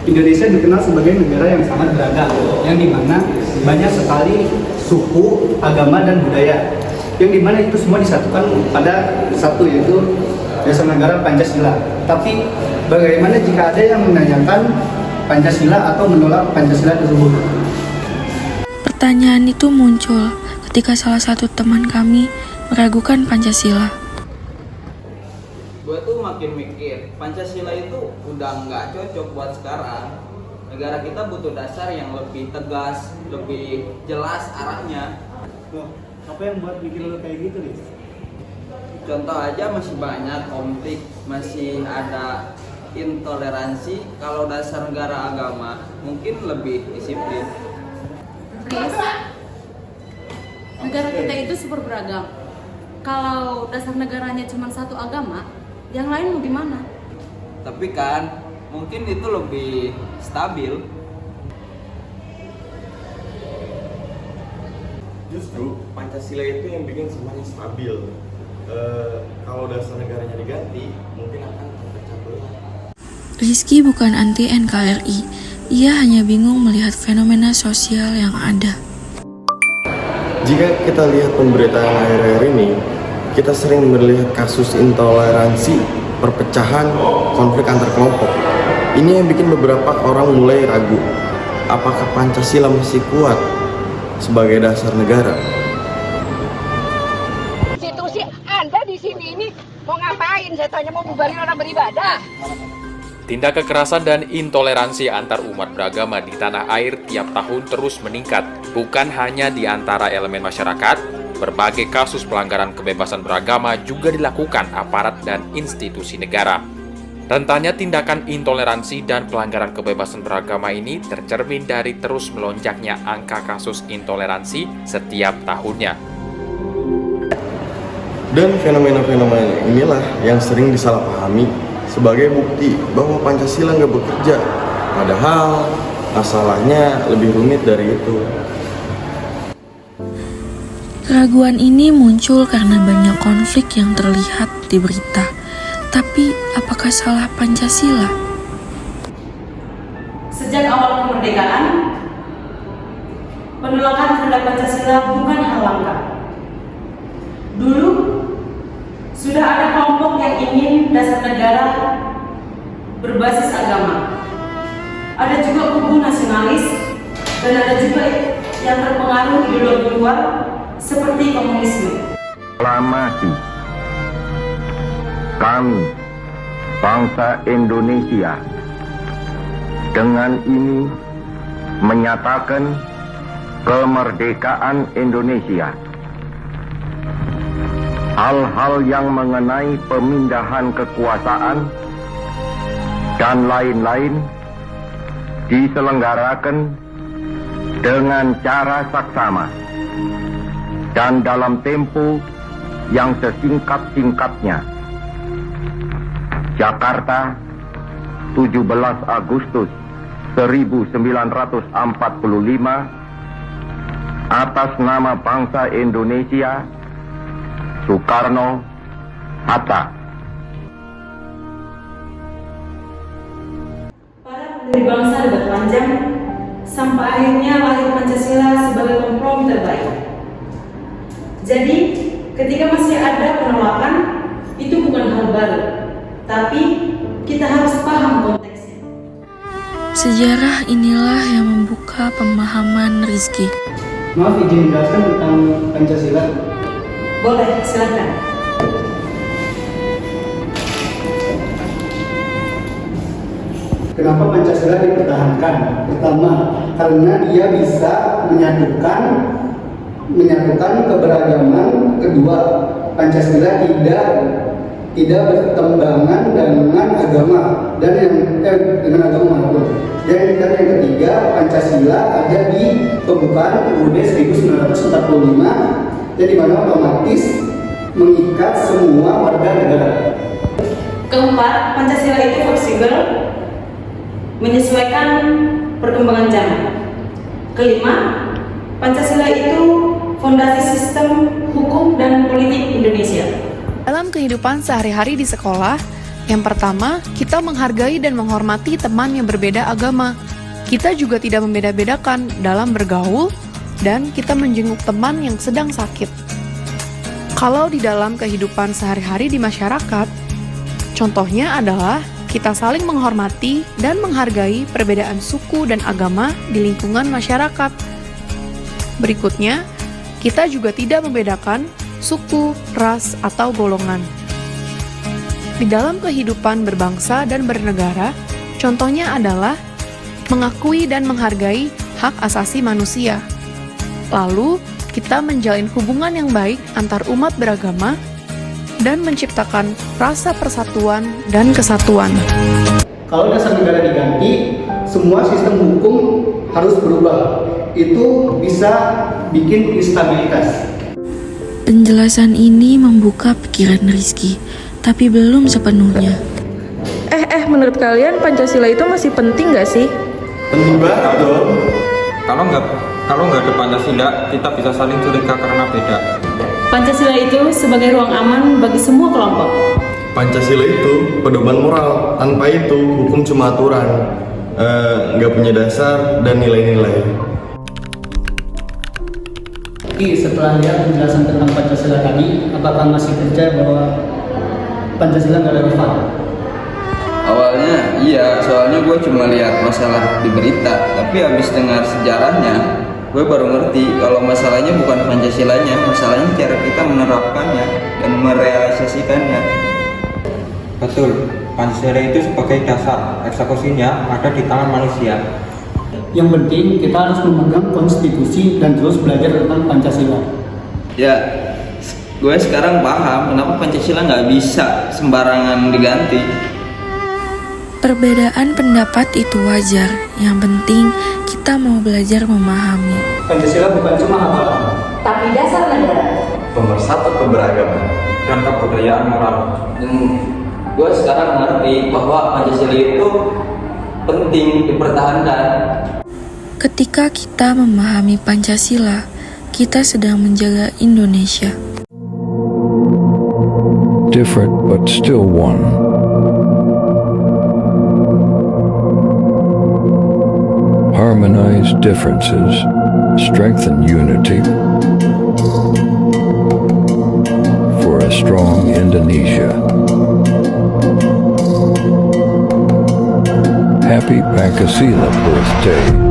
Indonesia dikenal sebagai negara yang sangat beragam, yang dimana banyak sekali suku, agama, dan budaya, yang dimana itu semua disatukan pada satu, yaitu dasar negara Pancasila. Tapi bagaimana jika ada yang menanyakan Pancasila atau menolak Pancasila tersebut? Pertanyaan itu muncul ketika salah satu teman kami meragukan Pancasila. Gue tuh makin mikir, Pancasila itu udah nggak cocok buat sekarang. Negara kita butuh dasar yang lebih tegas, lebih jelas arahnya. Loh, apa yang buat bikin lo kayak gitu, Riz? Contoh aja masih banyak konflik, masih ada intoleransi. Kalau dasar negara agama mungkin lebih disiplin. Riz, negara kita itu super beragam. Kalau dasar negaranya cuma satu agama, yang lain mau gimana? Tapi kan mungkin itu lebih stabil. Justru Pancasila itu yang bikin semuanya stabil. Kalau dasar negaranya diganti, mungkin akan terpecah belah. Rizky bukan anti NKRI, ia hanya bingung melihat fenomena sosial yang ada. Jika kita lihat pemberitaan akhir-akhir ini, kita sering melihat kasus intoleransi, perpecahan, konflik antar kelompok. Ini yang bikin beberapa orang mulai ragu, apakah Pancasila masih kuat sebagai dasar negara? Konstitusi Anda di sini ini mau ngapain? Saya tanya, mau bubarin orang beribadah. Tindak kekerasan dan intoleransi antar umat beragama di tanah air tiap tahun terus meningkat, bukan hanya di antara elemen masyarakat. Berbagai kasus pelanggaran kebebasan beragama juga dilakukan aparat dan institusi negara. Rentannya tindakan intoleransi dan pelanggaran kebebasan beragama ini tercermin dari terus melonjaknya angka kasus intoleransi setiap tahunnya. Dan fenomena-fenomena inilah yang sering disalahpahami sebagai bukti bahwa Pancasila nggak bekerja. Padahal masalahnya lebih rumit dari itu. Keraguan ini muncul karena banyak konflik yang terlihat di berita. Tapi, apakah salah Pancasila? Sejak awal kemerdekaan, penolakan terhadap Pancasila bukan hal langka. Dulu, sudah ada kelompok yang ingin dasar negara berbasis agama. Ada juga kubu nasionalis, dan ada juga yang terpengaruh ideologi luar, seperti komunisme. Proklamasi kami, bangsa Indonesia, dengan ini menyatakan kemerdekaan Indonesia. Hal-hal yang mengenai pemindahan kekuasaan dan lain-lain diselenggarakan dengan cara saksama dan dalam tempo yang sesingkat-singkatnya. Jakarta, 17 Agustus 1945, atas nama bangsa Indonesia, Soekarno, Hatta. Para pendiri bangsa debat panjang sampai akhirnya lahir Pancasila sebagai kompromi terbaik. Jadi, ketika masih ada penolakan, itu bukan hal baru, tapi kita harus paham konteksnya. Sejarah inilah yang membuka pemahaman Rizky. Maaf, izin menjelaskan tentang Pancasila. Boleh, silakan. Kenapa Pancasila dipertahankan? Pertama, karena dia bisa menyatukan keberagaman. Kedua, Pancasila tidak bertentangan dengan agama dengan agama manapun. Dan yang ketiga, Pancasila ada di pembukaan UUD 1945, jadi mana otomatis mengikat semua warga negara. Keempat, Pancasila itu fleksibel, menyesuaikan perkembangan zaman. Kelima, Pancasila itu fondasi sistem hukum dan politik Indonesia. Dalam kehidupan sehari-hari di sekolah, Yang pertama, kita menghargai dan menghormati teman yang berbeda agama. Kita juga tidak membeda-bedakan dalam bergaul, dan kita menjenguk teman yang sedang sakit. Kalau di dalam kehidupan sehari-hari di masyarakat, contohnya adalah kita saling menghormati dan menghargai perbedaan suku dan agama di lingkungan masyarakat. Berikutnya, kita juga tidak membedakan suku, ras, atau golongan. Di dalam kehidupan berbangsa dan bernegara, contohnya adalah mengakui dan menghargai hak asasi manusia. Lalu, kita menjalin hubungan yang baik antar umat beragama dan menciptakan rasa persatuan dan kesatuan. Kalau dasar negara diganti, semua sistem hukum harus berubah. Itu bisa bikin instabilitas. Penjelasan ini membuka pikiran Rizky, tapi belum sepenuhnya. Menurut kalian Pancasila itu masih penting nggak sih? Penting banget dong. Kalau nggak ada Pancasila, kita bisa saling curiga karena beda. Pancasila itu sebagai ruang aman bagi semua kelompok. Pancasila itu pedoman moral. Tanpa itu, hukum cuma aturan. Nggak punya dasar dan nilai-nilai. Setelah lihat penjelasan tentang Pancasila tadi, apakah masih percaya bahwa Pancasila nggak relevan? Awalnya iya, soalnya gue cuma lihat masalah di berita, tapi habis dengar sejarahnya, gue baru ngerti kalau masalahnya bukan Pancasilanya, masalahnya cara kita menerapkannya dan merealisasikannya. Betul, Pancasila itu sebagai dasar, eksekusinya ada di tangan manusia. Yang penting kita harus memegang konstitusi dan terus belajar tentang Pancasila. Ya, gue sekarang paham kenapa Pancasila nggak bisa sembarangan diganti. Perbedaan pendapat itu wajar, yang penting kita mau belajar memahami. Pancasila bukan cuma hafalan, Tapi dasar negara. Pemersatu keberagaman Dan kebudayaan moral. Dan gue sekarang ngerti bahwa Pancasila itu penting dipertahankan. Ketika kita memahami Pancasila, kita sedang menjaga Indonesia. Different but still one. Harmonize differences, strengthen unity for a strong Indonesia. Happy Pancasila birthday.